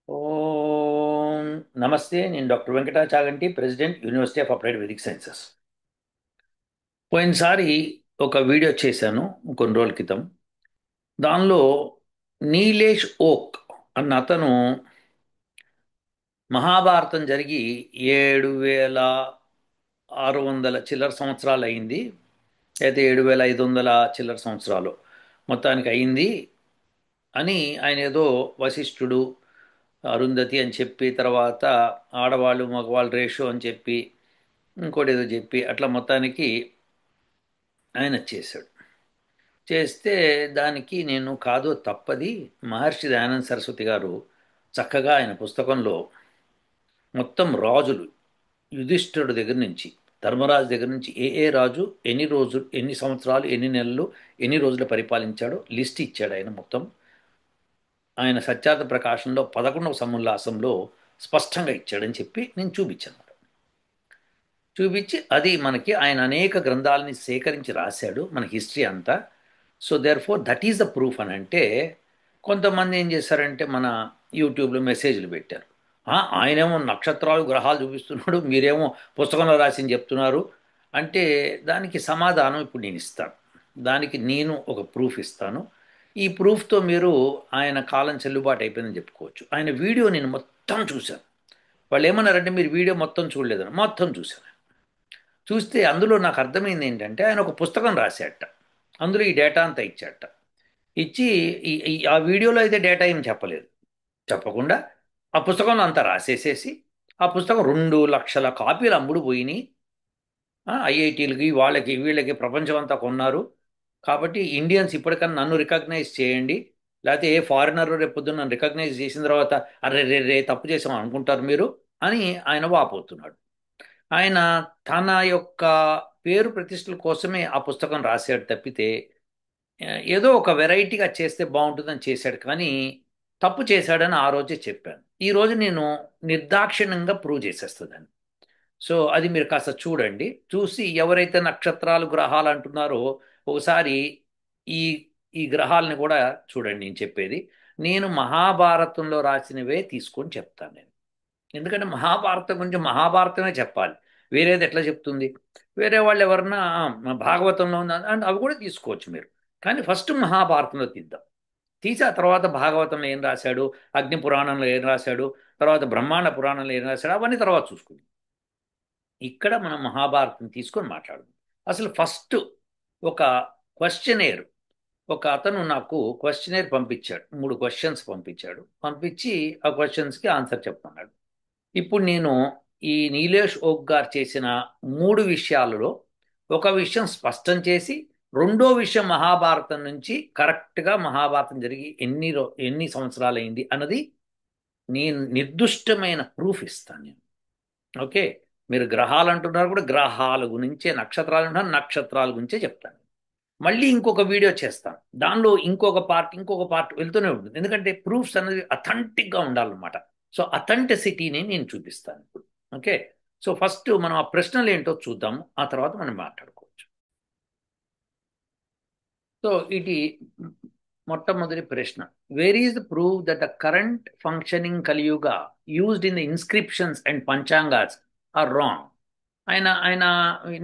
ఓం నమస్తే. నేను doctor Venkata Chaganti, president, university of applied Vedic sciences. పోయినసారి ఒక వీడియో చేశాను కొన్ని రోజుల క్రితం. దానిలో నీలేష్ ఓక్ అన్న అతను మహాభారతం జరిగి 7,600 చిల్లర సంవత్సరాలు అయింది, అయితే 7,500 చిల్లర సంవత్సరాలు మొత్తానికి అయింది అని ఆయన ఏదో వశిష్ఠుడు, అరుంధతి అని చెప్పి, తర్వాత ఆడవాళ్ళు మగవాళ్ళు రేషో అని చెప్పి, ఇంకోటి ఏదో చెప్పి, అట్లా మొత్తానికి ఆయన చేశాడు. చేస్తే దానికి నేను కాదు తప్పది, మహర్షి దయానంద సరస్వతి గారు చక్కగా ఆయన పుస్తకంలో మొత్తం రాజులు, యుధిష్ఠిరుడి దగ్గర నుంచి ధర్మరాజు దగ్గర నుంచి ఏ ఏ రాజు ఎన్ని రోజులు, ఎన్ని సంవత్సరాలు, ఎన్ని నెలలు, ఎన్ని రోజులు పరిపాలించాడో లిస్ట్ ఇచ్చాడు ఆయన మొత్తం. ఆయన సత్యార్థ ప్రకాశంలో 11వ సముల్లాసంలో స్పష్టంగా ఇచ్చాడని చెప్పి నేను చూపించాను. చూపించి అది మనకి ఆయన అనేక గ్రంథాలని సేకరించి రాశాడు మన హిస్టరీ అంతా. So therefore that is the proof అని అంటే, కొంతమంది ఏం చేశారంటే మన యూట్యూబ్లో మెసేజ్లు పెట్టారు. ఆయనేమో నక్షత్రాలు గ్రహాలు చూపిస్తున్నాడు, మీరేమో పుస్తకంలో రాసింది చెప్తున్నారు అంటే, దానికి సమాధానం ఇప్పుడు నేను ఇస్తాను. దానికి నేను ఒక ప్రూఫ్ ఇస్తాను. ఈ ప్రూఫ్తో మీరు ఆయన కాలం చెల్లుబాటు అయిపోయిందని చెప్పుకోవచ్చు. ఆయన వీడియో నేను మొత్తం చూశాను. వాళ్ళు ఏమన్నారంటే మీరు వీడియో మొత్తం చూడలేదని. మొత్తం చూశాను. చూస్తే అందులో నాకు అర్థమైంది ఏంటంటే, ఆయన ఒక పుస్తకం రాశాట, అందులో ఈ డేటా అంతా ఇచ్చాట. ఇచ్చి ఆ వీడియోలో అయితే డేటా ఏం చెప్పలేదు. చెప్పకుండా ఆ పుస్తకంలో అంతా రాసేసేసి, ఆ పుస్తకం 2,00,000 కాపీలు అమ్ముడు పోయినాయి. ఐఐటీలకి వాళ్ళకి వీళ్ళకి ప్రపంచం అంతా కొన్నారు. కాబట్టి ఇండియన్స్ ఇప్పటికన్నా నన్ను రికగ్నైజ్ చేయండి, లేకపోతే ఏ ఫారినర్ రేపు పొద్దున్న నన్ను రికగ్నైజ్ చేసిన తర్వాత అరే రే రే తప్పు చేసాం అనుకుంటారు మీరు అని ఆయన వాపోతున్నాడు. ఆయన తన యొక్క పేరు ప్రతిష్టల కోసమే ఆ పుస్తకం రాశాడు తప్పితే, ఏదో ఒక వెరైటీగా చేస్తే బాగుంటుందని చేశాడు. కానీ తప్పు చేశాడని ఆ రోజే చెప్పాను. ఈ రోజు నేను నిర్దాక్షిణ్యంగా ప్రూవ్ చేసేస్తుందని. సో అది మీరు కాస్త చూడండి. చూసి ఎవరైతే నక్షత్రాలు గ్రహాలు అంటున్నారో ఒకసారి ఈ ఈ గ్రహాలని కూడా చూడండి. నేను చెప్పేది, నేను మహాభారతంలో రాసినవే తీసుకొని చెప్తాను నేను. ఎందుకంటే మహాభారతం గురించి మహాభారతమే చెప్పాలి, వేరేది ఎట్లా చెప్తుంది? వేరే వాళ్ళు ఎవరన్నా భాగవతంలో ఉందా అంటే అవి కూడా తీసుకోవచ్చు మీరు. కానీ ఫస్ట్ మహాభారతంలో తీద్దాం. తీసి ఆ తర్వాత భాగవతంలో ఏం రాశాడు, అగ్ని పురాణంలో ఏం రాశాడు, తర్వాత బ్రహ్మాండ పురాణంలో ఏం రాశాడు, అవన్నీ తర్వాత చూసుకుందాం. ఇక్కడ మనం మహాభారతం తీసుకొని మాట్లాడదాం. అసలు ఫస్ట్ ఒక క్వశ్చనేర్, ఒక అతను నాకు క్వశ్చనేర్ పంపించాడు. 3 క్వశ్చన్స్ పంపించాడు. పంపించి ఆ క్వశ్చన్స్కి ఆన్సర్ చెప్పమన్నాడు. ఇప్పుడు నేను ఈ నీలేష్ ఓక్ గారు చేసిన 3 విషయాలలో ఒక విషయం స్పష్టం చేసి, రెండో విషయం మహాభారతం నుంచి కరెక్ట్గా మహాభారతం జరిగి ఎన్ని సంవత్సరాలైంది అన్నది నేను నిర్దుష్టమైన ప్రూఫ్ ఇస్తాను నేను. ఓకే. మీరు గ్రహాలు అంటున్నారు కూడా గ్రహాల గురించే, నక్షత్రాలు అంటున్నారు నక్షత్రాల గురించే చెప్తాను. మళ్ళీ ఇంకొక వీడియో చేస్తాను, దానిలో ఇంకొక పార్ట్ వెళ్తూనే ఉంటుంది. ఎందుకంటే ప్రూఫ్స్ అనేది అథెంటిక్గా ఉండాలన్నమాట. సో అథెంటిసిటీని నేను చూపిస్తాను ఇప్పుడు. ఓకే. సో ఫస్ట్ మనం ఆ ప్రశ్నలు ఏంటో చూద్దాము, ఆ తర్వాత మనం మాట్లాడుకోవచ్చు. సో ఇది మొట్టమొదటి ప్రశ్న. Where is the proof that the current functioning Kaliyuga used in the inscriptions and panchangas are wrong? ఆయన ఆయన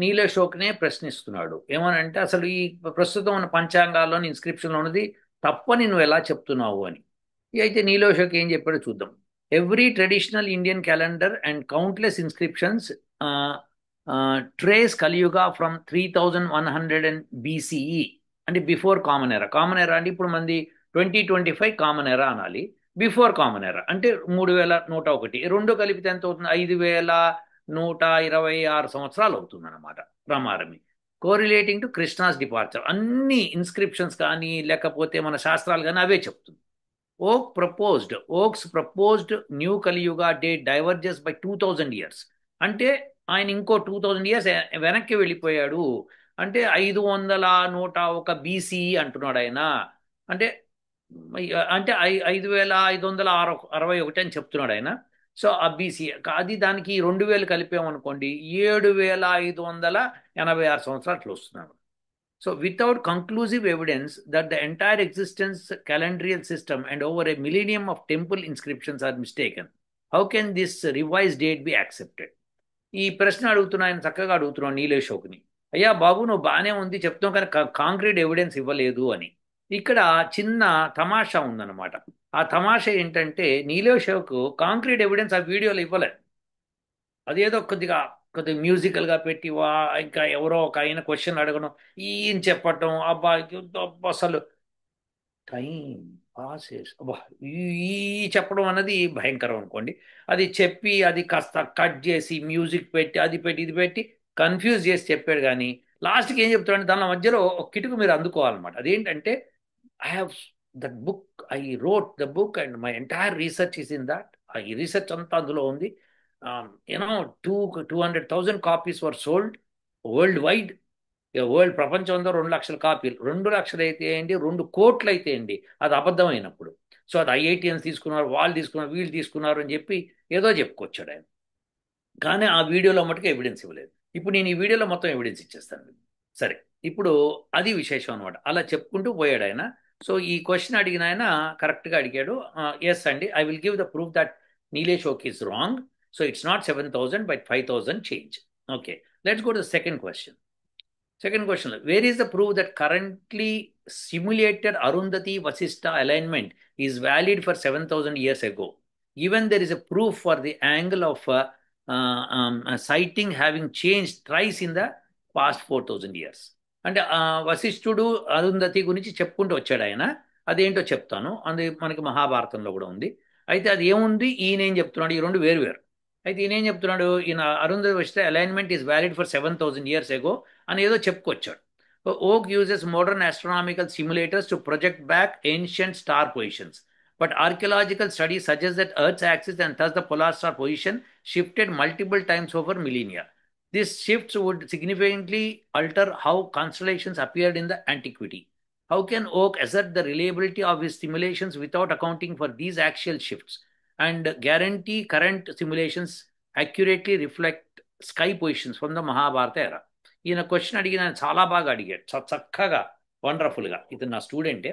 నీలేషోక్నే ప్రశ్నిస్తున్నాడు. ఏమనంటే అసలు ఈ ప్రస్తుతం ఉన్న పంచాంగాల్లోని ఇన్స్క్రిప్షన్లో ఉన్నది తప్పని నువ్వు ఎలా చెప్తున్నావు అని. అయితే నీలేషోక్ ఏం చెప్పాడో చూద్దాం. Every traditional Indian calendar and countless inscriptions trace Kaliyuga from 3,100 BCE, అంటే బిఫోర్ కామన్ ఎరా. కామన్ ఎరా అంటే ఇప్పుడు మంది 2025 కామన్ ఎరా అనాలి. బిఫోర్ కామన్ ఎరా అంటే 3,101, రెండు కలిపితే ఎంత అవుతుంది? 5,126 సంవత్సరాలు అవుతుంది అన్నమాట ప్రమారమి. కోరిలేటింగ్ టు కృష్ణాస్ డిపార్చర్, అన్ని ఇన్స్క్రిప్షన్స్ కానీ లేకపోతే మన శాస్త్రాలు కానీ అవే చెప్తుంది. Oak's proposed new Kaliyuga date diverges by 2,000 years. అంటే ఆయన ఇంకో 2,000 years వెనక్కి వెళ్ళిపోయాడు. అంటే 501 బీసీఈ అంటున్నాడు ఆయన. అంటే అంటే 5,561 అని చెప్తున్నాడు ఆయన. సో ఆ బీసీ అది, దానికి 2,000 కలిపామనుకోండి 7,586 సంవత్సరాలు అట్లా వస్తున్నాడు. So without conclusive evidence that the entire existence calendrial system and over a millennium of temple inscriptions are mistaken, how can this revised date be accepted? ఈ ప్రశ్న అడుగుతున్నా, ఆయన చక్కగా అడుగుతున్నాను నీలేషోక్ని. అయ్యా బాబు, నువ్వు బాగానే ఉంది చెప్తావు కానీ కాంక్రీట్ ఎవిడెన్స్ ఇవ్వలేదు అని. ఇక్కడ చిన్న తమాషా ఉందన్నమాట. ఆ తమాషా ఏంటంటే నీలేషోక్ కాంక్రీట్ ఎవిడెన్స్ ఆ వీడియోలో ఇవ్వలేదు. అదేదో కొద్దిగా మ్యూజికల్గా పెట్టి ఇంకా ఎవరో ఒక ఆయన క్వశ్చన్ అడగడం, ఈయన చెప్పటం, అబ్బా అసలు టైం పాసెస్ అబ్బా ఈ చెప్పడం అన్నది భయంకరం అనుకోండి. అది చెప్పి అది కాస్త కట్ చేసి మ్యూజిక్ పెట్టి అది పెట్టి ఇది పెట్టి కన్ఫ్యూజ్ చేసి చెప్పాడు. కానీ లాస్ట్కి ఏం చెప్తాడు, దాని మధ్యలో ఒక కిటుకు మీరు అందుకోవాలన్నమాట. అదేంటంటే I have that book, I wrote the book and my entire research is in that. ఈ రీసెర్చ్ అంతా అందులో ఉంది. You know 200,000 copies were sold world wide. World ప్రపంచంలో 2 లక్షల కాపీలు, 2 లక్షలు అయితే ఏంటి, 2 కోట్లు అయితే ఏంటి, అది అబద్ధమైనప్పుడు. సో అది ఐఐటిఎన్స్ తీసుకున్నారు, వాళ్ళు తీసుకున్నారు, వీళ్ళు తీసుకున్నారు అని చెప్పి ఏదో చెప్పుకొచ్చాడు ఆయన. కానీ ఆ వీడియోలో మటుకు ఎవిడెన్స్ ఇవ్వలేదు. ఇప్పుడు నేను ఈ వీడియోలో మొత్తం ఎవిడెన్స్ ఇచ్చేస్తాను. సరే, ఇప్పుడు అది విశేషం అనమాట. అలా చెప్పుకుంటూ పోయాడు ఆయన. సో ఈ క్వశ్చన్ అడిగిన ఆయన కరెక్ట్గా అడిగాడు. ఎస్ అండి, I will give the proof that నీలేషోక్ is wrong. So it's not 7,000 but 5,000 change. Okay, let's go to the second question. Second question, where is the proof that currently simulated Arundhati Vasistha alignment is valid for 7,000 years ago? Even there is a proof for the angle of sighting having changed thrice in the past 4,000 years. అంటే వశిష్ఠుడు అరుంధతి గురించి చెప్పుకుంటూ వచ్చాడు ఆయన. అదేంటో చెప్తాను. అది మనకి మహాభారతంలో కూడా ఉంది. అయితే అది ఏముంది, ఈయన ఏం చెప్తున్నాడు, ఈ రెండు వేరు వేరు. అయితే ఈయన ఏం చెప్తున్నాడు, ఈయన అరుంధతి వస్తే alignment is valid for 7,000 years ago అని ఏదో చెప్పుకొచ్చాడు. ఓక్ uses modern astronomical simulators to project back ancient star positions. But archaeological studies suggest that Earth's axis and thus the polar star position shifted multiple times over millennia. These shifts would significantly alter how constellations appeared in the antiquity. How can Oak assert the reliability of his simulations without accounting for these axial shifts and guarantee current simulations accurately reflect sky positions from the Mahabharata era? ఈయన question అడిగిన చాలా బాగా అడిగాడు, చక్కగా వండర్ఫుల్గా. ఇతను నా స్టూడెంటే.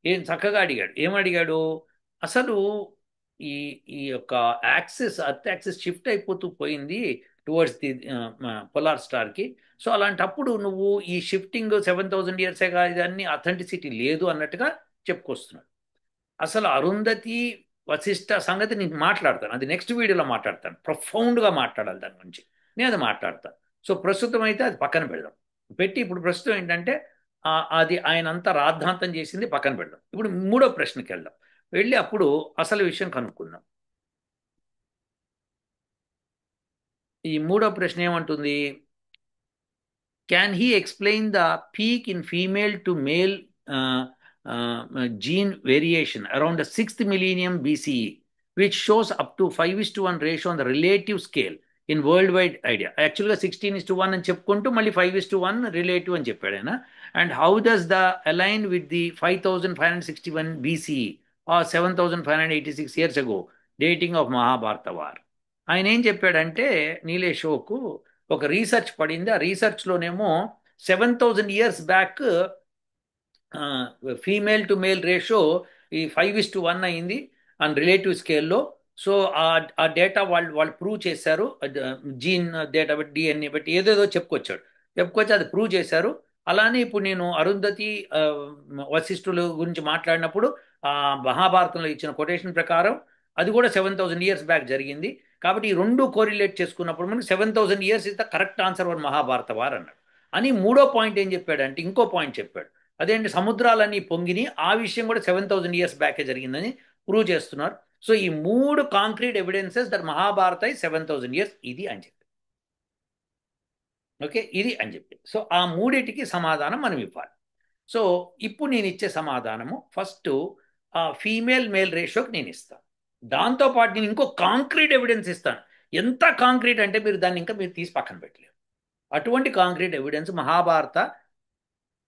ఏం చక్కగా అడిగాడు. ఏమడిగాడు, అసలు ఈ ఈ యొక్క యాక్సిస్, అర్త్ యాక్సిస్ షిఫ్ట్ అయిపోతూ పోయింది టువర్డ్స్ ది పొలార్ స్టార్కి. సో అలాంటప్పుడు నువ్వు ఈ షిఫ్టింగ్ 7,000 yearsగా ఇదన్నీ అథెంటిసిటీ లేదు అన్నట్టుగా చెప్పుకొస్తున్నాడు. అసలు అరుంధతి వశిష్ఠ సంగతి నేను మాట్లాడతాను, అది నెక్స్ట్ వీడియోలో మాట్లాడతాను. ప్రొఫౌండ్గా మాట్లాడాలి దాని గురించి, నేను అది మాట్లాడతాను. సో ప్రస్తుతం అయితే అది పక్కన పెడదాం. పెట్టి ఇప్పుడు ప్రస్తుతం ఏంటంటే అది ఆయన అంతా రాద్ధాంతం చేసింది పక్కన పెడదాం. ఇప్పుడు మూడో ప్రశ్నకి వెళ్దాం. వెళ్ళి అప్పుడు అసలు విషయం కనుక్కుందాం. ఈ మూడో ప్రశ్న ఏమంటుంది, can he explain the peak in female to male gene variation around the 6th millennium BCE, which shows up to 5:1 ratio on the relative scale in worldwide idea. Actually 16:1 అని చెప్పుకుంటూ మళ్ళీ 5:1 రిలేటివ్ అని చెప్పాడు ఆయన. And how does the align with the 5,561 BCE or 7,586 years ago dating of Mahabharata war? ఆయన ఏం చెప్పాడంటే, నీలేషోకు ఒక రీసెర్చ్ పడింది. ఆ రీసెర్చ్లోనేమో 7,000 years back female to male ratio ఈ 5:1 అయింది అండ్ రిలేటివ్ స్కేల్లో. సో ఆ డేటా వాళ్ళు ప్రూవ్ చేశారు. జీన్ డేటా బట్టి, డిఎన్ఏ బట్టి ఏదేదో చెప్పుకొచ్చి అది ప్రూవ్ చేశారు. అలానే ఇప్పుడు నేను అరుంధతి వశిష్ఠుల గురించి మాట్లాడినప్పుడు మహాభారతంలో ఇచ్చిన కొటేషన్ ప్రకారం అది కూడా 7,000 years బ్యాక్ జరిగింది. కాబట్టి ఈ రెండు కోరిలేట్ చేసుకున్నప్పుడు మనకి 7,000 years is the correct answer for Mahabharata war అన్నాడు. అని మూడో పాయింట్ ఏం చెప్పాడంటే, ఇంకో పాయింట్ చెప్పాడు. అదేంటి, సముద్రాలన్నీ పొంగిని, ఆ విషయం కూడా 7,000 years బ్యాకే జరిగిందని ప్రూవ్ చేస్తున్నారు. సో ఈ మూడు concrete evidences that Mahabharata 7,000 years ఇది అని చెప్పి, ఓకే, ఇది అని చెప్పి. సో ఆ మూడిటికి సమాధానం మనం ఇవ్వాలి. సో ఇప్పుడు నేను ఇచ్చే సమాధానము ఫస్ట్ ఫీమేల్ మేల్ రేషియోకి నేను ఇస్తాను. దాంతోపాటు నేను ఇంకో కాంక్రీట్ ఎవిడెన్స్ ఇస్తాను. ఎంత కాంక్రీట్ అంటే మీరు దాన్ని ఇంకా మీరు తీసి పక్కన పెట్టలేరు. అటువంటి కాంక్రీట్ ఎవిడెన్స్ మహాభారత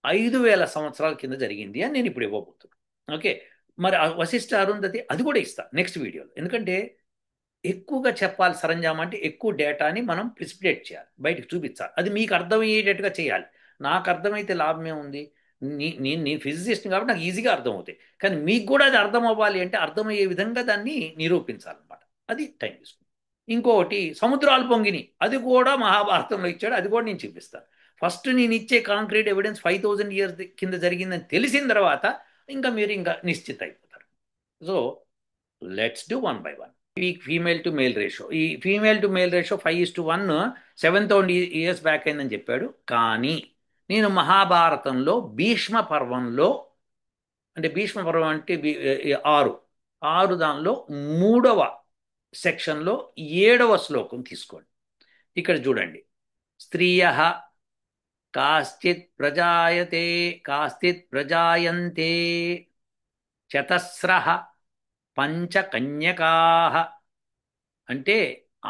5,000 సంవత్సరాల కింద జరిగింది అని నేను ఇప్పుడు ఇవ్వబోతున్నాను. ఓకే, మరి వశిష్ఠ అరుంధతి అది కూడా ఇస్తాను నెక్స్ట్ వీడియోలో. ఎందుకంటే ఎక్కువగా చెప్పాలి సరంజామా అంటే ఎక్కువ డేటాని మనం ప్రిసిపిటేట్ చేయాలి, బయటకు చూపించాలి. అది మీకు అర్థమయ్యేటట్టుగా చేయాలి. నాకు అర్థమైతే లాభమే ఉంది. నీ ఫిజిసిస్ట్ కాబట్టి నాకు ఈజీగా అర్థమవుతాయి. కానీ మీకు కూడా అది అర్థం అవ్వాలి అంటే అర్థమయ్యే విధంగా దాన్ని నిరూపించాలన్నమాట. అది టైం తీసుకుంది. ఇంకొకటి సముద్రాలు పొంగిని, అది కూడా మహాభారతంలో ఇచ్చాడు, అది కూడా నేను చూపిస్తాను. ఫస్ట్ నేను ఇచ్చే కాంక్రీట్ ఎవిడెన్స్ 5000 ఇయర్స్ కింద జరిగిందని తెలిసిన తర్వాత ఇంకా మీరు ఇంకా నిశ్చిత అయిపోతారు. So let's do one by one. ఈ ఫీమేల్ టు మేల్ రేషియో, ఈ female to male ratio 5:1 7,000 years back అయిందని చెప్పాడు. కానీ నేను మహాభారతంలో భీష్మ పర్వంలో, అంటే భీష్మ పర్వం అంటే ఆరు ఆరు దానిలో మూడవ సెక్షన్లో 7వ శ్లోకం తీసుకోండి. ఇక్కడ చూడండి. స్త్రియ కాశ్చిత్ ప్రజాయతే కాశ్చిత్ ప్రజాయంతే చతస్రః పంచకన్యకా. అంటే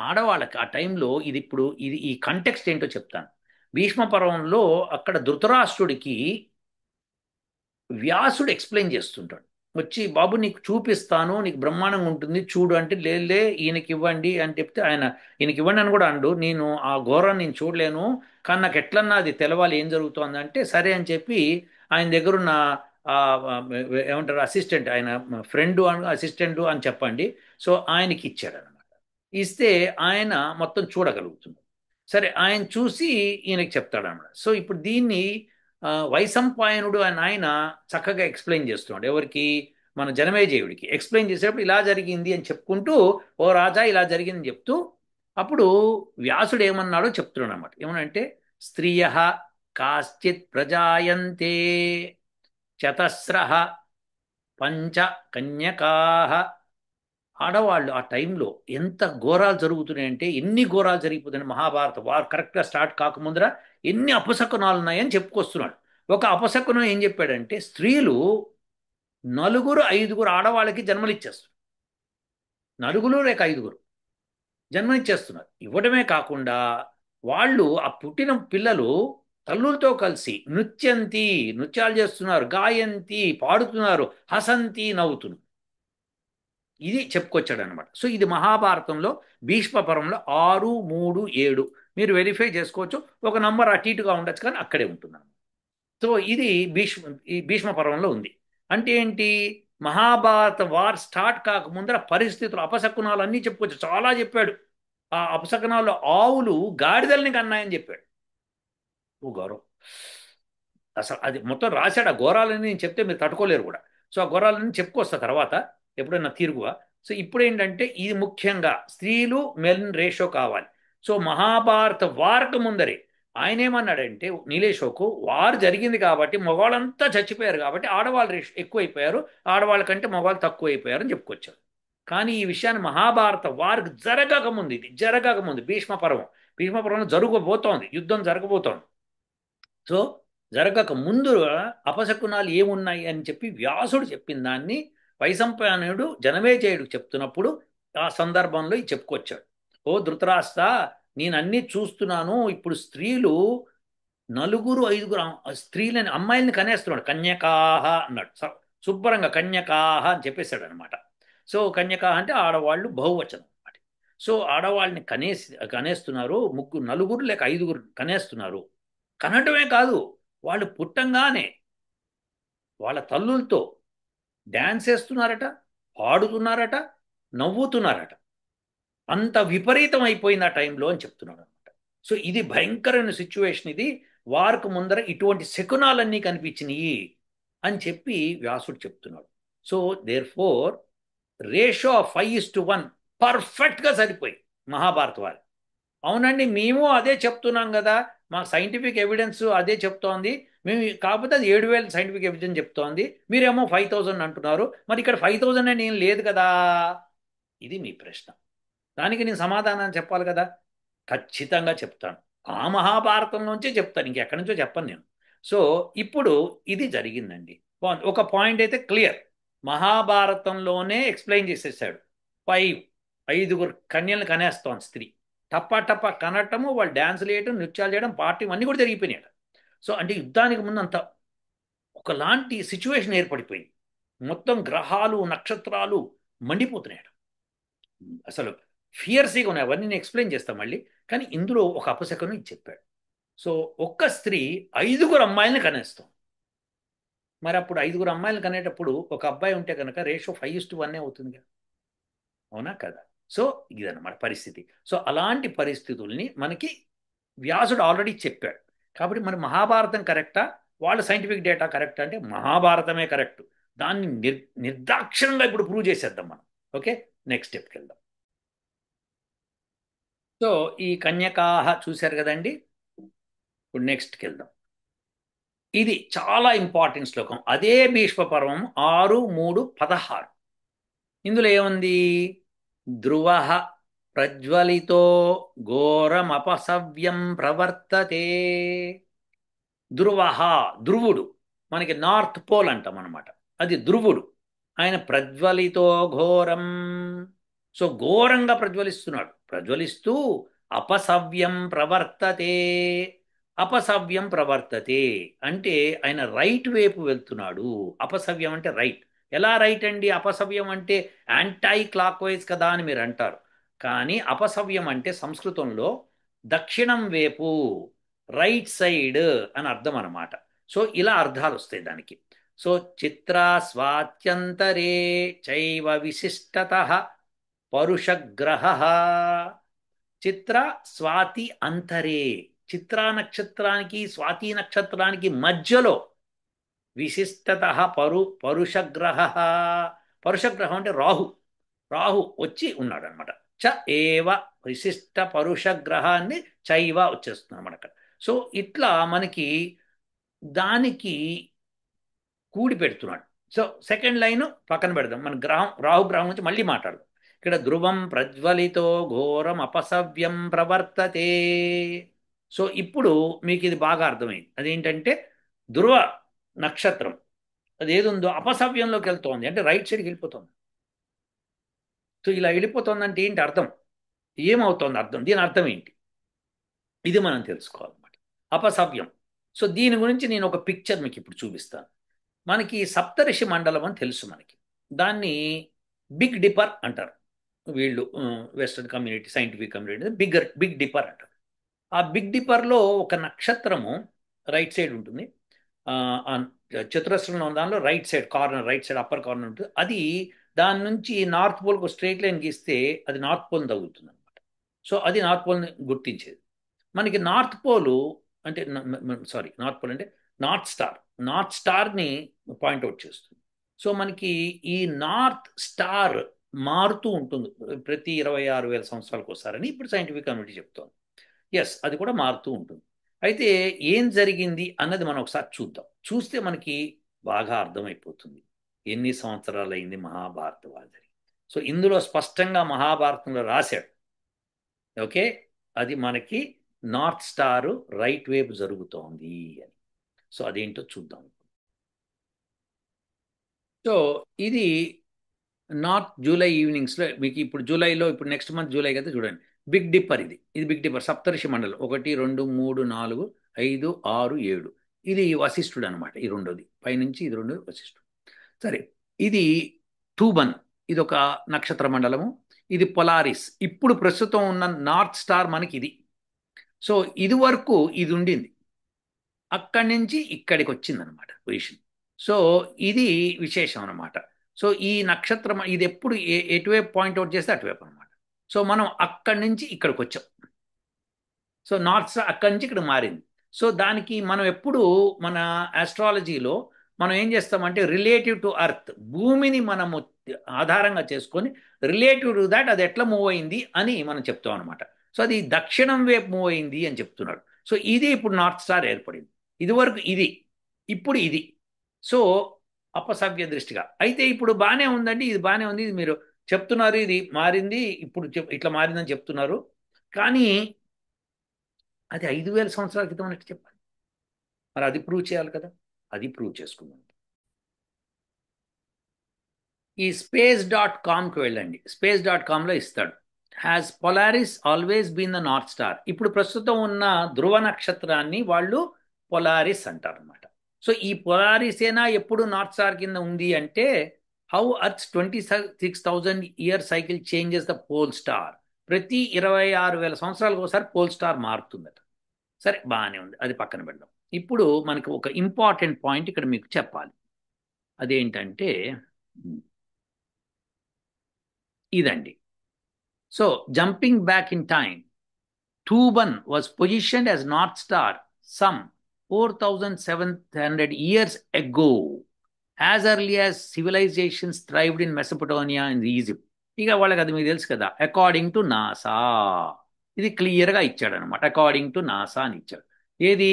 ఆడవాళ్ళకి ఆ టైంలో ఇది, ఇప్పుడు ఇది ఈ కంటెక్స్ట్ ఏంటో చెప్తాను. భీష్మ పర్వంలో అక్కడ ధృతరాష్ట్రుడికి వ్యాసుడు ఎక్స్ప్లెయిన్ చేస్తుంటాడు. వచ్చి బాబు నీకు చూపిస్తాను, నీకు బ్రహ్మాండంగా ఉంటుంది చూడు అంటే, లేలే ఈయనకి ఇవ్వండి అని చెప్తే ఆయన ఈయనకి ఇవ్వండి అని కూడా అండు. నేను ఆ ఘోరం నేను చూడలేను, కానీ నాకు ఎట్లన్నా అది తెలవాలి ఏం జరుగుతుంది అంటే, సరే అని చెప్పి ఆయన దగ్గరున్న ఆ, ఏమంటారు అసిస్టెంట్, ఆయన ఫ్రెండ్ అసిస్టెంట్ అని చెప్పండి. సో ఆయనకి ఇచ్చాడు అనమాట. ఇస్తే ఆయన మొత్తం చూడగలుగుతున్నాడు. సరే ఆయన చూసి ఈయనకి చెప్తాడనమాట. సో ఇప్పుడు దీన్ని వైశంపాయనుడు అని ఆయన చక్కగా ఎక్స్ప్లెయిన్ చేస్తున్నాడు. ఎవరికి? మన జనమేజయుడికి ఎక్స్ప్లెయిన్ చేసేటప్పుడు ఇలా జరిగింది అని చెప్పుకుంటూ, ఓ రాజా ఇలా జరిగిందని చెప్తూ, అప్పుడు వ్యాసుడు ఏమన్నాడో చెప్తున్నాడు అనమాట. ఏమనంటే స్త్రియ కాశ్చిత్ ప్రజాయంతే చతస్రః పంచ కన్యకా. ఆడవాళ్ళు ఆ టైంలో ఎంత ఘోరాలు జరుగుతున్నాయంటే, ఎన్ని ఘోరాలు జరిగిపోతున్నాయి. మహాభారత వారు కరెక్ట్గా స్టార్ట్ కాకముందర ఎన్ని అపశకునాలు ఉన్నాయని చెప్పుకొస్తున్నాడు. ఒక అపశకునం ఏం చెప్పాడంటే, స్త్రీలు నలుగురు ఐదుగురు ఆడవాళ్ళకి జన్మలిచ్చేస్తారు. నలుగురు లేక ఐదుగురు జన్మనిచ్చేస్తున్నారు. ఇవ్వడమే కాకుండా వాళ్ళు ఆ పుట్టిన పిల్లలు తల్లులతో కలిసి నృత్యంతి, నృత్యాలు చేస్తున్నారు, గాయంతి పాడుతున్నారు, హసంతి నవ్వుతున్నారు. ఇది చెప్పుకొచ్చాడు అనమాట. సో ఇది మహాభారతంలో భీష్మ పర్వంలో 6, 3, 7 మీరు వెరిఫై చేసుకోవచ్చు. ఒక నంబర్ అటు ఇటుగా ఉండొచ్చు కానీ అక్కడే ఉంటుంది. సో ఇది ఈ భీష్మ పర్వంలో ఉంది. అంటే ఏంటి? మహాభారత వార్ స్టార్ట్ కాకముందర పరిస్థితులు అపశకునాలు అన్నీ చెప్పుకోవచ్చు. చాలా చెప్పాడు. ఆ అపశకునాల్లో ఆవులు గాడిదల్ని కన్నాయని చెప్పాడు. ఓ గౌరవ్, అసలు అది మొత్తం రాశాడు. ఆ ఘోరాలని నేను చెప్తే మీరు తట్టుకోలేరు కూడా. సో ఆ ఘోరాలని చెప్పుకొస్తా తర్వాత ఎప్పుడైనా తీరుగుగా. సో ఇప్పుడు ఏంటంటే ఇది ముఖ్యంగా స్త్రీలు మెన్ రేషో కావాలి. సో మహాభారత వార్కు ముందరే ఆయన ఏమన్నాడంటే, నీలేషోకు వారు జరిగింది కాబట్టి మగవాళ్ళంతా చచ్చిపోయారు కాబట్టి ఆడవాళ్ళు రేషో ఎక్కువైపోయారు, ఆడవాళ్ళ కంటే మగవాళ్ళు తక్కువ అయిపోయారు అని చెప్పుకొచ్చారు. కానీ ఈ విషయాన్ని మహాభారత వార్కు జరగకముందు, ఇది జరగకముందు భీష్మ పర్వంలో జరగబోతోంది, యుద్ధం జరగబోతోంది. సో జరగక ముందు అపశకునాలు ఏమున్నాయి అని చెప్పి వ్యాసుడు చెప్పిన దాన్ని వైశంపాయనుడు జనమేజయుడికి చెప్తున్నప్పుడు ఆ సందర్భంలో ఇది చెప్పుకొచ్చాడు. ఓ ధృతరాష్ట్ర, నేను అన్నీ చూస్తున్నాను. ఇప్పుడు స్త్రీలు నలుగురు ఐదుగురు స్త్రీలని అమ్మాయిల్ని కనేస్తున్నాడు. కన్యకాహ అన్నాడు. శుభ్రంగా కన్యకాహ అని చెప్పేశాడు అనమాట. సో కన్యకాహ అంటే ఆడవాళ్ళు బహువచనం అన్నమాట. సో ఆడవాళ్ళని కనేస్తున్నారు. నలుగురు లేక ఐదుగురు కనేస్తున్నారు. కనటమే కాదు, వాళ్ళు పుట్టంగానే వాళ్ళ తల్లులతో డ్యాన్స్ వేస్తున్నారట, పాడుతున్నారట, నవ్వుతున్నారట. అంత విపరీతం అయిపోయింది ఆ టైంలో అని చెప్తున్నాడు అనమాట. సో ఇది భయంకరమైన సిచ్యువేషన్. ఇది వారికి ముందర ఇటువంటి శకునాలన్నీ కనిపించినాయి అని చెప్పి వ్యాసుడు చెప్తున్నాడు. So therefore ratio of 5:1 పర్ఫెక్ట్గా సరిపోయి మహాభారత వారి. అవునండి, మేము అదే చెప్తున్నాం కదా, మా సైంటిఫిక్ ఎవిడెన్స్ అదే చెప్తోంది. మేము కాకపోతే అది 7,000 సైంటిఫిక్ ఎవిడెన్స్ చెప్తోంది, మీరేమో 5,000 అంటున్నారు. మరి ఇక్కడ 5,000 అని ఏం లేదు కదా. ఇది మీ ప్రశ్న. దానికి నేను సమాధానం చెప్పాలి కదా. ఖచ్చితంగా చెప్తాను. ఆ మహాభారతంలోంచే చెప్తాను, ఇంకెక్కడి నుంచో చెప్పను నేను. సో ఇప్పుడు ఇది జరిగిందండి. ఒక పాయింట్ అయితే క్లియర్. మహాభారతంలోనే ఎక్స్ప్లెయిన్ చేసేసాడు. 5 ఐదుగురు కన్యలను కనేస్తోంది స్త్రీ. టప్ప టప్ప కనటము, వాళ్ళు డ్యాన్సులు వేయడం, నృత్యాలు చేయడం, పార్టీ అన్నీ కూడా జరిగిపోయినాయి. సో అంటే యుద్ధానికి ముందు అంత ఒకలాంటి సిచ్యువేషన్ ఏర్పడిపోయింది. మొత్తం గ్రహాలు నక్షత్రాలు మండిపోతున్నాయి. అసలు ఫియర్సీగా ఉన్నాయి. అవన్నీ నేను ఎక్స్ప్లెయిన్ చేస్తాను మళ్ళీ. కానీ ఇందులో ఒక అపశకనం ఇది చెప్పాడు. సో ఒక్క స్త్రీ 5 అమ్మాయిలని కనేస్తాం. మరి అప్పుడు 5 అమ్మాయిలను కనేటప్పుడు ఒక అబ్బాయి ఉంటే కనుక రేషియో 5:1 అవుతుంది కదా, అవునా కదా? సో ఇదన్నమాట పరిస్థితి. సో అలాంటి పరిస్థితుల్ని మనకి వ్యాసుడు ఆల్రెడీ చెప్పాడు. కాబట్టి మరి మహాభారతం కరెక్టా, వాళ్ళ సైంటిఫిక్ డేటా కరెక్టా అంటే మహాభారతమే కరెక్ట్. దాన్ని నిర్దాక్షిణంగా ఇప్పుడు ప్రూవ్ చేసేద్దాం మనం. ఓకే, నెక్స్ట్ స్టెప్కి వెళ్దాం. సో ఈ కన్యకాహ చూశారు కదండి. ఇప్పుడు నెక్స్ట్కి వెళ్దాం. ఇది చాలా ఇంపార్టెంట్ శ్లోకం. అదే భీష్మ పర్వం 6:3-16. ఇందులో ఏముంది? ధ్రువ ప్రజ్వలితో ఘోరమపసవ్యం ప్రవర్తతే. ధ్రువ, ధ్రువుడు, మనకి నార్త్ పోల్ అంటాం అనమాట. అది ధ్రువుడు. ఆయన ప్రజ్వలితో ఘోరం, సో ఘోరంగా ప్రజ్వలిస్తున్నాడు. ప్రజ్వలిస్తూ అపసవ్యం ప్రవర్తతే. అపసవ్యం ప్రవర్తతే అంటే ఆయన రైట్ వైపు వెళ్తున్నాడు. అపసవ్యం అంటే రైట్. ఎలా రైట్ అండి? అపసవ్యం అంటే యాంటై క్లాక్ వైజ్ కదా అని మీరు అంటారు. కానీ అపసవ్యం అంటే సంస్కృతంలో దక్షిణం వైపు, రైట్ సైడ్ అని అర్థం అన్నమాట. సో ఇలా అర్థాలు వస్తాయి దానికి. సో చిత్రా స్వాత్యంతరే చైవ విశిష్టత పరుషగ్రహ. చిత్ర స్వాతి అంతరే, చిత్రా నక్షత్రానికి స్వాతి నక్షత్రానికి మధ్యలో విశిష్టత పరుషగ్రహ. పరుషగ్రహం అంటే రాహు. రాహు వచ్చి ఉన్నాడు అనమాట. చ ఏవ విశిష్ట పరుషగ్రహాన్ని చైవ వచ్చేస్తుంది అనమాట అక్కడ. సో ఇట్లా మనకి దానికి కూడి పెడుతున్నాడు. సో సెకండ్ లైన్ పక్కన పెడదాం, మన గ్రహం రాహుగ్రహం నుంచి మళ్ళీ మాట్లాడదాం. ఇక్కడ ధ్రువం ప్రజ్వలితో ఘోరం అపసవ్యం ప్రవర్తతే. సో ఇప్పుడు మీకు ఇది బాగా అర్థమైంది. అదేంటంటే ధ్రువ నక్షత్రం అది ఏది ఉందో అపసవ్యంలోకి వెళ్తోంది, అంటే రైట్ సైడ్కి వెళ్ళిపోతుంది. సో ఇలా వెళ్ళిపోతుందంటే ఏంటి అర్థం? ఏమవుతోంది అర్థం? దీని అర్థం ఏంటి? ఇది మనం తెలుసుకోవాలన్నమాట. అపసవ్యం. సో దీని గురించి నేను ఒక పిక్చర్ మీకు ఇప్పుడు చూపిస్తాను. మనకి సప్తఋషి మండలం అని తెలుసు మనకి. దాన్ని బిగ్ డిపర్ అంటారు వీళ్ళు, western community, scientific community big dipper అంటారు. ఆ బిగ్ డిపర్లో ఒక నక్షత్రము రైట్ సైడ్ ఉంటుంది. ఆ చతురస్రంలో ఉన్న దానిలో right side corner, right side upper corner ఉంటుంది. అది దాని నుంచి నార్త్ పోల్కి స్ట్రైట్ లైన్ గీస్తే అది నార్త్ పోల్ని తగులుతుంది అనమాట. సో అది నార్త్ పోల్ని గుర్తించేది. మనకి నార్త్ పోలు అంటే, సారీ, నార్త్ పోల్ అంటే నార్త్ స్టార్. నార్త్ స్టార్ని పాయింట్అవుట్ చేస్తుంది. సో మనకి ఈ నార్త్ స్టార్ మారుతూ ఉంటుంది ప్రతి 26,000 సంవత్సరాలకు ఒకసారని ఇప్పుడు సైంటిఫిక్ కమ్యూనిటీ చెప్తోంది. ఎస్, అది కూడా మారుతూ ఉంటుంది. అయితే ఏం జరిగింది అన్నది మనం ఒకసారి చూద్దాం. చూస్తే మనకి బాగా అర్థమైపోతుంది ఎన్ని సంవత్సరాలు అయింది మహాభారత వారి. సో ఇందులో స్పష్టంగా మహాభారతంలో రాశాడు. ఓకే, అది మనకి నార్త్ స్టార్ రైట్ వైపు జరుగుతోంది అని. సో అదేంటో చూద్దాం. సో ఇది నార్త్ జూలై ఈవినింగ్స్లో మీకు ఇప్పుడు జూలైలో, ఇప్పుడు నెక్స్ట్ మంత్ జూలై కదా, చూడండి. బిగ్ డిప్పర్ ఇది. ఇది బిగ్ డిప్పర్ సప్తర్షి మండలం 1 2 3 4 5 6 7. ఇది వశిష్ఠుడు అనమాట. ఈ రెండోది పైనుంచి, ఇది రెండోది వశిష్ఠుడు. సరే, ఇది టూబన్, ఇది ఒక నక్షత్ర మండలము. ఇది పొలారిస్. ఇప్పుడు ప్రస్తుతం ఉన్న నార్త్ స్టార్ మనకి ఇది. సో ఇది వరకు ఇది ఉండింది, అక్కడి నుంచి ఇక్కడికి వచ్చిందనమాట పొజిషన్. సో ఇది విశేషం అనమాట. సో ఈ నక్షత్రం ఇది ఎప్పుడు ఎటువైపు పాయింట్అవుట్ చేస్తే అటువైపు అనమాట. సో మనం అక్కడి నుంచి ఇక్కడికి వచ్చాం. సో నార్త్ స్టార్ అక్కడి నుంచి ఇక్కడ మారింది. సో దానికి మనం ఎప్పుడు మన ఆస్ట్రాలజీలో మనం ఏం చేస్తామంటే రిలేటివ్ టు అర్త్, భూమిని మనము ఆధారంగా చేసుకొని రిలేటివ్ టు దాట్ అది ఎట్లా మూవ్ అయింది అని మనం చెప్తాం అనమాట. సో అది దక్షిణం వైపు మూవ్ అయింది అని చెప్తున్నాడు. సో ఇది ఇప్పుడు నార్త్ స్టార్ ఏర్పడింది. ఇదివరకు ఇది, ఇప్పుడు ఇది. సో అపసవ్య దృష్టిగా అయితే ఇప్పుడు బాగానే ఉందండి, ఇది బాగానే ఉంది, ఇది మీరు చెప్తున్నారు, ఇది మారింది, ఇప్పుడు ఇట్లా మారిందని చెప్తున్నారు. కానీ అది 5,000 సంవత్సరాల క్రితం అన్నట్టు చెప్పాలి. మరి అది ప్రూవ్ చేయాలి కదా, అది ప్రూవ్ చేసుకుందాం. ఈ space.comకి వెళ్ళండి. space.comలో ఇస్తాడు. Has Polaris always been the north star. ఇప్పుడు ప్రస్తుతం ఉన్న ధ్రువ నక్షత్రాన్ని వాళ్ళు పొలారిస్ అంటారు అనమాట. సో ఈ పొలారిస్ ఏనా ఎప్పుడు నార్త్ స్టార్ కింద ఉంది అంటే, how earth's 26,000 year cycle changes the pole star. ప్రతి 26,000 సంవత్సరాలకు ఒకసారి పోల్ స్టార్ మారుతుందట. సరే బాగానే ఉంది, అది పక్కన పెడదాం. ఇప్పుడు మనకు ఒక ఇంపార్టెంట్ పాయింట్ ఇక్కడ మీకు చెప్పాలి. అదేంటంటే ఇదండి. So jumping back in time, Thuban was positioned as North Star some 4,700 years ago, as early as civilizations thrived in Mesopotamia and Egypt. ఇక వాళ్ళకి అది మీకు తెలుసు కదా, అకార్డింగ్ టు నాసా. ఇది క్లియర్గా ఇచ్చాడు అనమాట, అకార్డింగ్ టు నాసా అని ఇచ్చాడు. ఏది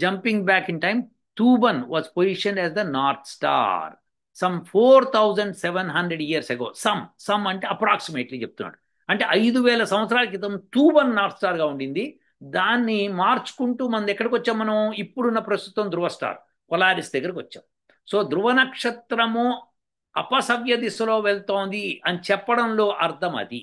jumping back in time, Thuban was position as the north star some 4,700 years ago. Some అంటే అప్రాక్సిమేట్లీ చెప్తున్నాడు. అంటే 5,000 సంవత్సరాల క్రితం టూబన్ నార్త్ స్టార్ గా ఉండింది. దాన్ని మార్చుకుంటూ మన ఎక్కడికి వచ్చాం మనం, ఇప్పుడున్న ప్రస్తుతం ధ్రువ స్టార్ పొలారిస్ దగ్గరకు వచ్చాం. సో ధ్రువ నక్షత్రము అపసవ్య దిశలో వెళ్తోంది అని చెప్పడంలో అర్థం అది.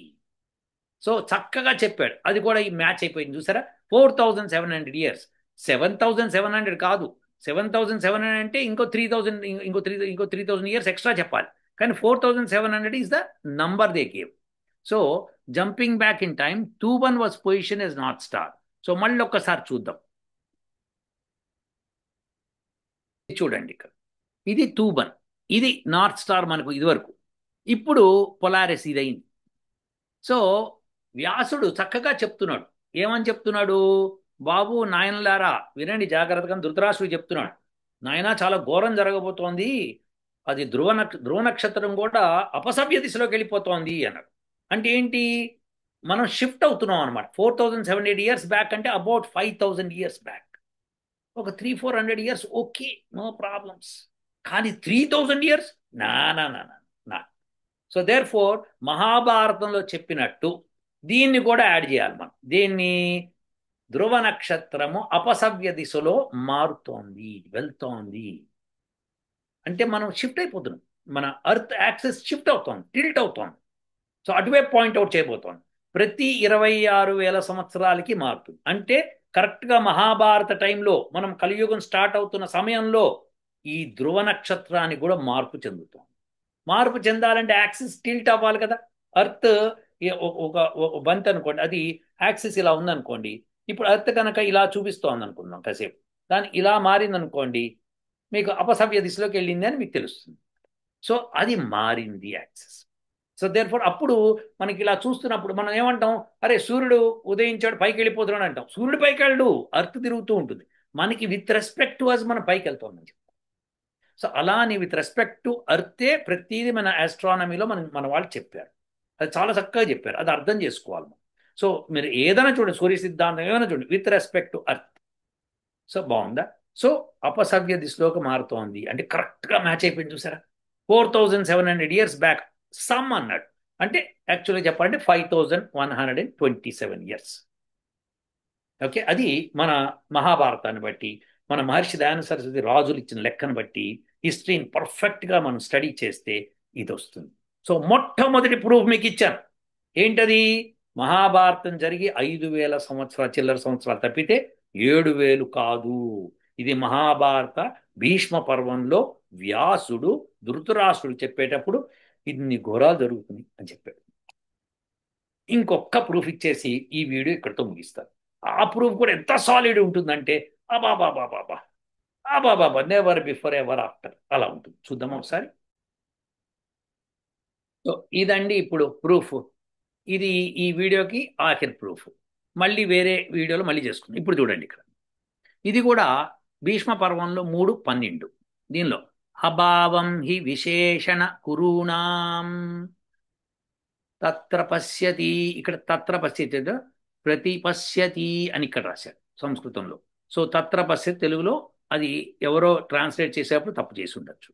సో చక్కగా చెప్పాడు, అది కూడా ఈ మ్యాచ్ అయిపోయింది చూసారా. 4,700 years, 7,700 కాదు. 7,700 అంటే ఇంకో 3,000 ఇయర్స్ ఎక్స్ట్రా చెప్పాలి. కానీ 4,700 is the number they gave. So jumping back in time, Thuban was position as north star. So మళ్ళీ ఒక్కసారి చూద్దాం. చూడండి ఇక్కడ, ఇది టూబన్, ఇది నార్త్ స్టార్ మనకు ఇదివరకు. ఇప్పుడు పొలారిస్ ఇదైంది. సో వ్యాసుడు చక్కగా చెప్తున్నాడు. ఏమని చెప్తున్నాడు, బాబు నాయనలారా వినండి జాగ్రత్తగా. ధృతరాష్ట్రుడు చెప్తున్నాడు, నాయన చాలా ఘోరం జరగబోతోంది, అది ధ్రువ నక్షత్రం కూడా అపసవ్య దిశలోకి వెళ్ళిపోతోంది అన్నాడు. అంటే ఏంటి, మనం షిఫ్ట్ అవుతున్నాం అనమాట. 4,700 years బ్యాక్ అంటే అబౌట్ 5,000 years బ్యాక్. ఒక 300-400 years ఓకే, నో ప్రాబ్లమ్స్. కానీ 3,000 years నా నా నా నా. సో దేర్ ఫోర్ మహాభారతంలో చెప్పినట్టు దీన్ని కూడా యాడ్ చేయాలి మనం. దీన్ని ధ్రువ నక్షత్రము అపసవ్య దిశలో మారుతోంది, వెళ్తోంది అంటే మనం షిఫ్ట్ అయిపోతున్నాం. మన అర్త్ యాక్సెస్ షిఫ్ట్ అవుతోంది, టిల్ట్ అవుతోంది. సో అటువైపు పాయింట్అవుట్ చేయబోతోంది. ప్రతి 26,000 సంవత్సరాలకి మారుతుంది. అంటే కరెక్ట్గా మహాభారత టైంలో మనం కలియుగం స్టార్ట్ అవుతున్న సమయంలో ఈ ధ్రువ నక్షత్రాన్ని కూడా మార్పు చెందుతోంది. మార్పు చెందాలంటే యాక్సిస్ టిల్ట్ అవ్వాలి కదా. అర్త్ ఒక బంత్ అనుకోండి, అది యాక్సిస్ ఇలా ఉందనుకోండి. ఇప్పుడు అర్త్ కనుక ఇలా చూపిస్తోంది అనుకుందాం కాసేపు, దాన్ని ఇలా మారిందనుకోండి, మీకు అపసవ్య దిశలోకి వెళ్ళింది అని మీకు తెలుస్తుంది. సో అది మారింది యాక్సిస్. సో దేర్ ఫోర్ అప్పుడు మనకి ఇలా చూస్తున్నప్పుడు మనం ఏమంటాం, అరే సూర్యుడు ఉదయించాడు పైకి వెళ్ళిపోతున్నాడు అంటాం. సూర్యుడు పైకి వెళ్ళడు, అర్త్ తిరుగుతూ ఉంటుంది. మనకి విత్ రెస్పెక్ట్ టు అస్ మనం పైకి వెళ్తామని చెప్పి. సో అలాని విత్ రెస్పెక్ట్ టు అర్తే ప్రతిదీ మన ఆస్ట్రానమీలో మన వాళ్ళు చెప్పారు. అది చాలా చక్కగా చెప్పారు, అది అర్థం చేసుకోవాలి మనం. సో మీరు ఏదైనా చూడండి, సూర్య సిద్ధాంతం ఏమైనా చూడండి, with respect to earth. So బాగుందా. సో అపసవ్య దిశలోకి మారుతోంది అంటే కరెక్ట్గా మ్యాచ్ అయిపోయింది చూసారా. 4,700 years బ్యాక్ సమ్ అన్నాడు, అంటే యాక్చువల్గా చెప్పాలంటే 5,127 years. ఓకే, అది మన మహాభారతాన్ని బట్టి, మన మహర్షి దయానంద సరస్వతి రాజులు ఇచ్చిన లెక్కను బట్టి హిస్టరీని పర్ఫెక్ట్గా మనం స్టడీ చేస్తే ఇది వస్తుంది. సో మొట్టమొదటి ప్రూఫ్ మీకు ఇచ్చాను. ఏంటది, మహాభారతం జరిగి 5,000 చిల్లర సంవత్సరాలు తప్పితే 7,000 కాదు. ఇది మహాభారత భీష్మ పర్వంలో వ్యాసుడు ధృతరాష్ట్రుడు చెప్పేటప్పుడు ఇన్ని ఘోరాలు జరుగుతుంది అని చెప్పాడు. ఇంకొక ప్రూఫ్ ఇచ్చేసి ఈ వీడియో ఇక్కడితో ముగిస్తాను. ఆ ప్రూఫ్ కూడా ఎంత సాలిడ్ ఉంటుందంటే అబాబాబాబాబా, అబాబాబా, నెవర్ బిఫోర్ ఎవర్ ఆఫ్టర్ అలా ఉంటుంది. చూద్దాం ఒకసారి. సో ఇదండి ఇప్పుడు ప్రూఫ్. ఇది ఈ వీడియోకి ఆఖరి ప్రూఫ్. మళ్ళీ వేరే వీడియోలో మళ్ళీ చేసుకుందాం. ఇప్పుడు చూడండి ఇక్కడ, ఇది కూడా భీష్మ పర్వంలో 3:12. దీనిలో అభావం హి విశేషణ కురూణాం తత్ర పశ్యతి, ఇక్కడ తత్ర పశ్యతి ప్రతిపశ్యతి అని ఇక్కడ రాశారు సంస్కృతంలో. సో తత్ర పశ్యతి తెలుగులో అది ఎవరో ట్రాన్స్లేట్ చేసేటప్పుడు తప్పు చేసి ఉండొచ్చు.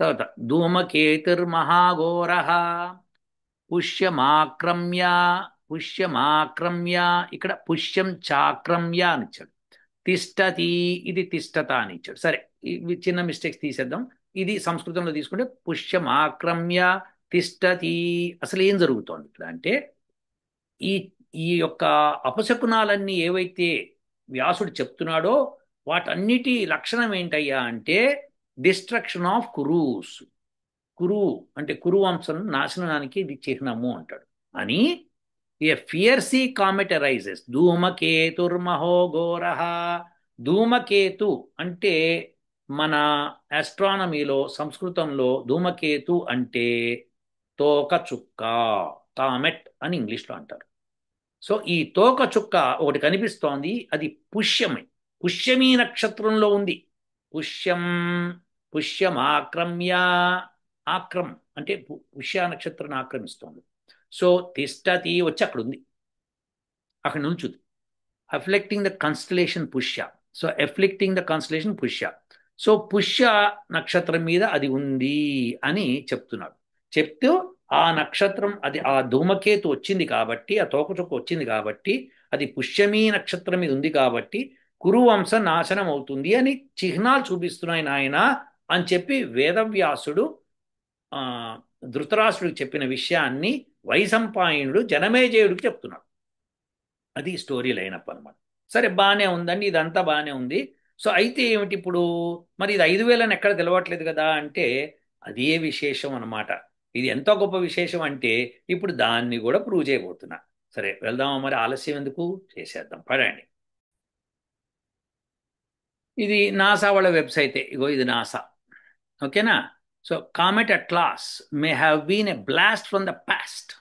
తర్వాత ధూమకేతుర్మహాఘోర పుష్యమాక్రమ్య, పుష్యమాక్రమ్య ఇక్కడ పుష్యం చాక్రమ్య అని ఇచ్చాడు. తిష్టతి, ఇది తిష్టత అని ఇచ్చాడు. సరే ఇవి చిన్న మిస్టేక్స్ తీసేద్దాం. ఇది సంస్కృతంలో తీసుకుంటే పుష్యమాక్రమ్య తిష్టతి. అసలు ఏం జరుగుతోంది ఇక్కడ అంటే, ఈ ఈ యొక్క అపశకునాలన్నీ ఏవైతే వ్యాసుడు చెప్తున్నాడో వాటన్నిటి లక్షణం ఏంటయ్యా అంటే డిస్ట్రక్షన్ ఆఫ్ కురూస్. కురు అంటే కురు వంశం నాశనానికి ఇది చిహ్నము అంటాడు అని ఏ ఫియర్సీ కామెట్ అరైజెస్ ధూమకేతుర్మహో ఘోరః. ధూమకేతు అంటే మన ఆస్ట్రానమీలో సంస్కృతంలో ధూమకేతు అంటే తోక చుక్క, కామెట్ అని ఇంగ్లీష్లో అంటారు. సో ఈ తోక చుక్క ఒకటి కనిపిస్తోంది, అది పుష్యమే, పుష్యమీ నక్షత్రంలో ఉంది. పుష్యం, పుష్యమాక్రమ్య, ఆక్రమ్ అంటే పుష్య నక్షత్రాన్ని ఆక్రమిస్తోంది. సో తిష్టతి వచ్చి అక్కడ ఉంది, అక్కడ నుంచుంది. Afflicting the constellation Pushya. So afflicting the constellation Pushya. So Pushya నక్షత్రం మీద అది ఉంది అని చెప్తున్నాడు. చెప్తూ ఆ నక్షత్రం, అది ఆ ధూమకేతు వచ్చింది కాబట్టి, ఆ తోకచుక్క వచ్చింది కాబట్టి, అది పుష్యమీ నక్షత్రం మీద ఉంది కాబట్టి కురువంశ నాశనం అవుతుంది అని చిహ్నాలు చూపిస్తున్నాయి నాయన అని చెప్పి వేదవ్యాసుడు ఆ, ధృతరాష్ట్రుడికి చెప్పిన విషయాన్ని వైశంపాయనుడు జనమేజయుడికి చెప్తున్నాడు. అది స్టోరీ లైనప్ అనమాట. సరే బాగానే ఉందండి, ఇదంతా బాగానే ఉంది. సో అయితే ఏమిటి ఇప్పుడు, మరి ఇది 5,000 అని ఎక్కడ తెలవట్లేదు కదా అంటే అదే విశేషం అనమాట. ఇది ఎంత గొప్ప విశేషం అంటే ఇప్పుడు దాన్ని కూడా ప్రూవ్ చేయబోతున్నా. సరే వెళ్దామా, మరి ఆలస్యం ఎందుకు, చేసేద్దాం పడండి. ఇది నాసా వాళ్ళ వెబ్సైటే, ఇగో ఇది నాసా. ఓకేనా. So comet Atlas may have been a blast from the past.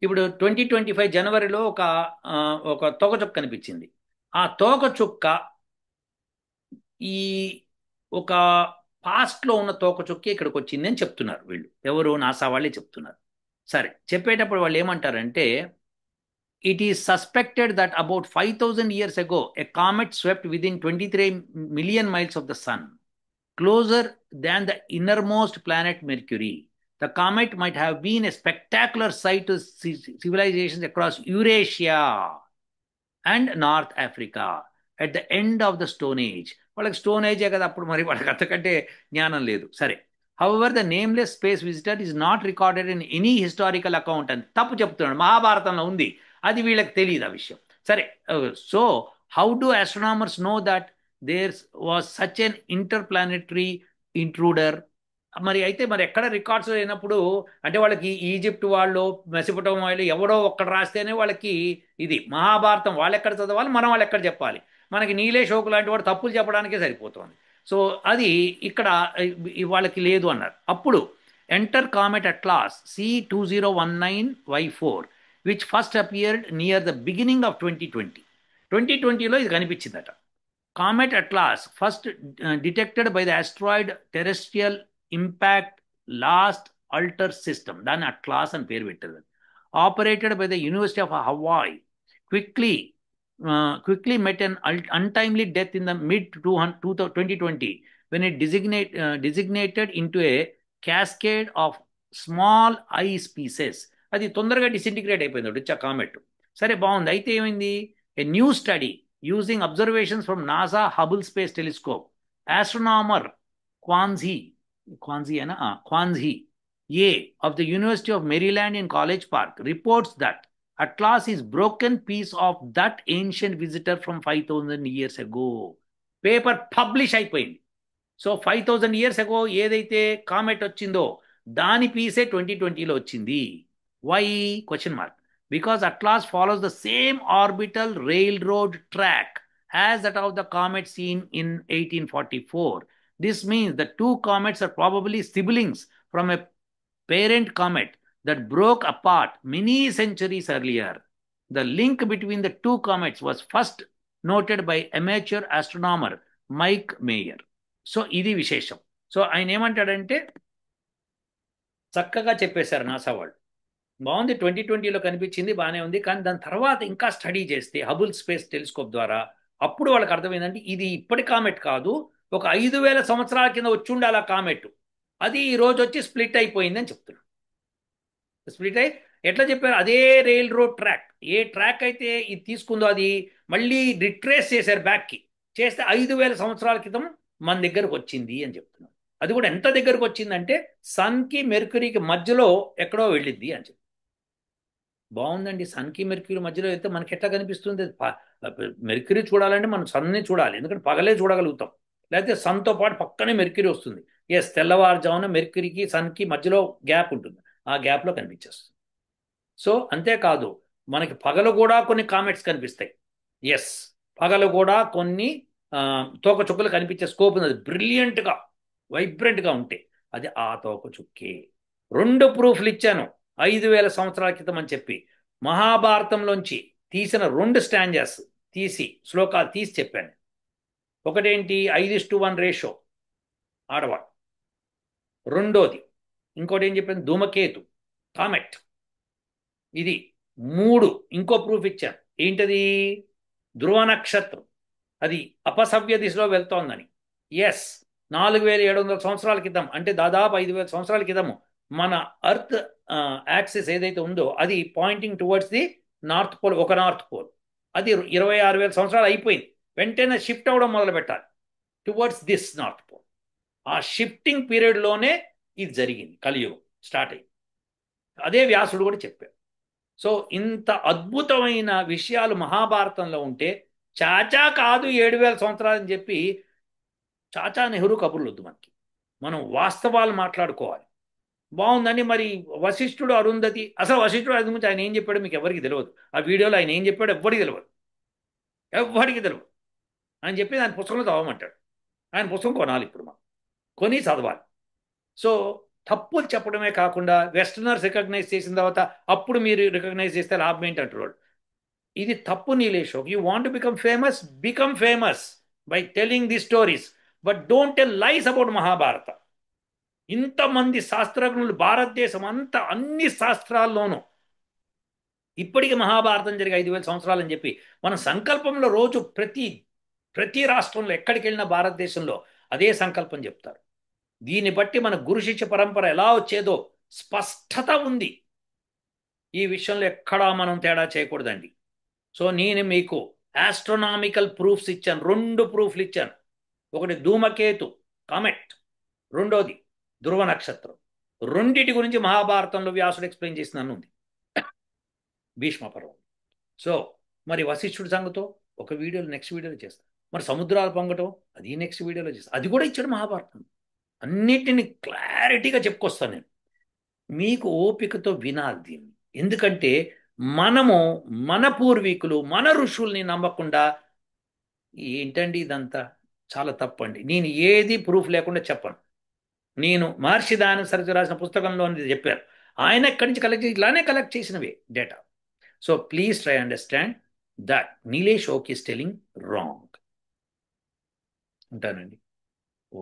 ఇప్పుడు 2025 జనవరిలో ఒక తోకచుక్క కనిపించింది. ఆ తోకచుక్క ఈ ఒక పాస్ట్లో ఉన్న తోకచుక్క ఇక్కడికి వచ్చింది అని చెప్తున్నారు వీళ్ళు. ఎవరు, నాసా వాళ్ళే చెప్తున్నారు. సరే చెప్పేటప్పుడు వాళ్ళు ఏమంటారంటే, it is suspected that about 5,000 years ago a comet swept within 23 million miles of the sun, closer than the innermost planet Mercury. The comet might have been a spectacular sight to civilizations across Eurasia and north Africa at the end of the stone age. వాళ్ళకి stone ఏజే కదా అప్పుడు, మరి వాళ్ళకి అంతకంటే జ్ఞానం లేదు. సరే, however the nameless space visitor is not recorded in any historical account అని తప్పు చెప్తున్నాడు. మహాభారతంలో ఉంది, అది వీళ్ళకి తెలియదు ఆ విషయం. సరే, so how do astronomers know that there was such an interplanetary intruder. మరి అయితే మరి ఎక్కడ రికార్డ్స్ లేనప్పుడు, అంటే వాళ్ళకి ఈజిప్ట్ వాళ్ళు, మెసపటోమియా వాళ్ళు ఎవడో ఒక్కడ రాస్తేనే వాళ్ళకి ఇది మహాభారతం వాళ్ళు ఎక్కడ చదవాలి, మనం వాళ్ళు ఎక్కడ చెప్పాలి. మనకి నీలే షోకు లాంటి వాడు తప్పులు చెప్పడానికే సరిపోతుంది. సో అది ఇక్కడ వాళ్ళకి లేదు అన్నారు. అప్పుడు enter comet atlas C2019Y4 which first appeared near the beginning of 2020. 2020లో ఇది కనిపించిందట. Comet Atlas, first detected by the asteroid terrestrial impact last alter system, దాన్ని అట్లాస్ అని పేరు పెట్టారు. Operated by the university of Hawaii, quickly quickly met an untimely death in the mid 2020 when it designated into a cascade of small ice pieces. అది తొందరగా disintegrate అయిపోయింది వచ్చి ఆ comet. సరే బాగుంది. అయితే ఏమైంది, a new study using observations from NASA Hubble Space Telescope, astronomer Kwanzi, Kwanzi A of the University of Maryland in College Park reports that Atlas is broken piece of that ancient visitor from 5,000 years ago. Paper publish అయిపోయింది. So 5,000 years ago ఏదైతే comet వచ్చిందో దాని పీసే 2020లో వచ్చింది. Why question mark. Because Atlas follows the same orbital railroad track as that of the comet seen in 1844. This means the two comets are probably siblings from a parent comet that broke apart many centuries earlier. The link between the two comets was first noted by amateur astronomer Mike Mayer. So ఇది విశేషం. So ఆయన ఏమంటాడంటే చక్కగా చెప్పేశారు NASA వాళ్ళు. బాగుంది, 2020లో కనిపించింది, బాగానే ఉంది. కానీ దాని తర్వాత ఇంకా స్టడీ చేస్తే హబుల్ స్పేస్ టెలిస్కోప్ ద్వారా అప్పుడు వాళ్ళకి అర్థమైందంటే ఇది ఇప్పటి కామెట్ కాదు, ఒక 5,000 సంవత్సరాల కింద వచ్చి ఉండాలి ఆ కామెట్. అది ఈ రోజు వచ్చి స్ప్లిట్ అయిపోయింది అని చెప్తున్నాడు. స్ప్లిట్ అయ్యి ఎట్లా చెప్పారు, అదే రైల్ రోడ్ ట్రాక్, ఏ ట్రాక్ అయితే ఇది తీసుకుందో అది మళ్ళీ రిట్రేస్ చేశారు బ్యాక్కి, చేస్తే 5,000 సంవత్సరాల క్రితం మన దగ్గరకు వచ్చింది అని చెప్తున్నాడు. అది కూడా ఎంత దగ్గరకు వచ్చిందంటే సన్కి మెర్క్యూరీకి మధ్యలో ఎక్కడో వెళ్ళింది అని చెప్పి. బాగుందండి. సన్కి మెర్క్యూరీ మధ్యలో అయితే మనకి ఎట్లా కనిపిస్తుంది, మెర్క్యూరీ చూడాలంటే మనం సన్ని చూడాలి, ఎందుకంటే పగలే చూడగలుగుతాం. లేకపోతే సన్తో పాటు పక్కనే మెర్క్యూరీ వస్తుంది. ఎస్, తెల్లవారుజామున మెర్క్యూరీకి సన్కి మధ్యలో గ్యాప్ ఉంటుంది, ఆ గ్యాప్లో కనిపించేస్తుంది. సో అంతేకాదు మనకి పగలు కూడా కొన్ని కామెట్స్ కనిపిస్తాయి. ఎస్, పగలు కూడా కొన్ని తోకచుక్కలు కనిపించే స్కోప్ ఉంది. అది బ్రిలియంట్గా వైబ్రెంట్గా ఉంటే అది ఆ తోకచుక్కే. రెండు ప్రూఫ్లు ఇచ్చాను 5,000 సంవత్సరాల క్రితం అని చెప్పి. మహాభారతంలోంచి తీసిన రెండు స్టాంజర్స్ తీసి, శ్లోకాలు తీసి చెప్పాను. ఒకటేంటి, 5:1 రేషో ఆడవాడు. రెండోది ఇంకోటి ఏం చెప్పాను, ధూమకేతు, కామెట్. ఇది మూడు. ఇంకో ప్రూఫ్ ఇచ్చాను. ఏంటది, ధ్రువ నక్షత్రం అది అపసవ్య దిశలో వెళ్తోందని. ఎస్, 4,700 సంవత్సరాల క్రితం, అంటే దాదాపు 5,000 సంవత్సరాల క్రితము మన అర్త్ యాక్సిస్ ఏదైతే ఉందో అది pointing towards the north pole, ఒక నార్త్ పోల్. అది 26,000 సంవత్సరాలు అయిపోయింది. వెంటనే షిఫ్ట్ అవ్వడం మొదలు పెట్టాలి టువర్డ్స్ దిస్ నార్త్ పోల్. ఆ షిఫ్టింగ్ పీరియడ్లోనే ఇది జరిగింది, కలియుగం స్టార్ట్ అయింది. అదే వ్యాసుడు కూడా చెప్పాడు. సో ఇంత అద్భుతమైన విషయాలు మహాభారతంలో ఉంటే చాచా కాదు 7,000 సంవత్సరాలు అని చెప్పి చాచా నెహ్రూ కబుర్లు వద్దు మనకి. మనం వాస్తవాలు మాట్లాడుకోవాలి. బాగుందండి. మరి వశిష్ఠుడు అరుంధతి, అసలు వశిష్ఠుడు అది గురించి ఆయన ఏం చెప్పాడో మీకు ఎవరికి తెలియదు. ఆ వీడియోలో ఆయన ఏం చెప్పాడో ఎవ్వడికి తెలియదు, ఎవ్వడికి తెలియదు. ఆయన చెప్పి ఆయన పుస్తకంలో చదవమంటాడు. ఆయన పుస్తకం కొనాలి ఇప్పుడు, మనం కొని చదవాలి. సో తప్పులు చెప్పడమే కాకుండా వెస్టర్నర్స్ రికగ్నైజ్ చేసిన తర్వాత అప్పుడు మీరు రికగ్నైజ్ చేస్తే లాభం ఏంటి అంటున్నాడు. ఇది తప్పు Nilesh. You want to become famous by telling the stories, but don't tell lies about Mahabharata. ఇంతమంది శాస్త్రజ్ఞులు భారతదేశం అంతా అన్ని శాస్త్రాల్లోనూ ఇప్పటికి మహాభారతం జరిగి 5,000 సంవత్సరాలు అని చెప్పి మన సంకల్పంలో రోజు ప్రతి రాష్ట్రంలో ఎక్కడికి వెళ్ళినా భారతదేశంలో అదే సంకల్పం చెప్తారు. దీన్ని బట్టి మన గురు శిష్య పరంపర ఎలా వచ్చేదో స్పష్టత ఉంది. ఈ విషయంలో ఎక్కడా మనం తేడా చేయకూడదండి. సో నేను మీకు ఆస్ట్రోనామికల్ ప్రూఫ్స్ ఇచ్చాను, రెండు ప్రూఫ్లు ఇచ్చాను. ఒకటి ధూమకేతు కామెట్, రెండోది ధ్రువ నక్షత్రం. రెండిటి గురించి మహాభారతంలో వ్యాసుడు ఎక్స్ప్లెయిన్ చేసినాను ఉంది, భీష్మ పర్వం. సో మరి వశిష్ఠుడి సంగతో ఒక వీడియోలో, నెక్స్ట్ వీడియోలో చేస్తాను. మరి సముద్రాలు పొంగటం అది నెక్స్ట్ వీడియోలో చేస్తాను. అది కూడా ఇచ్చాడు మహాభారతం. అన్నిటిని క్లారిటీగా చెప్పుకొస్తాను నేను. మీకు ఓపికతో వినాలి దీన్ని. ఎందుకంటే మనము మన పూర్వీకులు మన ఋషుల్ని నమ్మకుండా ఏంటండి ఇదంతా చాలా తప్పండి. నేను ఏది ప్రూఫ్ లేకుండా చెప్పను. నేను మహర్షి దయానంద సరస్వతి రాసిన పుస్తకంలో చెప్పారు. ఆయన ఎక్కడి నుంచి కలెక్ట్ చేసి ఇలానే కలెక్ట్ చేసినవే data. So please try understand that Nilesh ఓక్ ఈస్ టెలింగ్ రాంగ్. ఉంటానండి. ఓ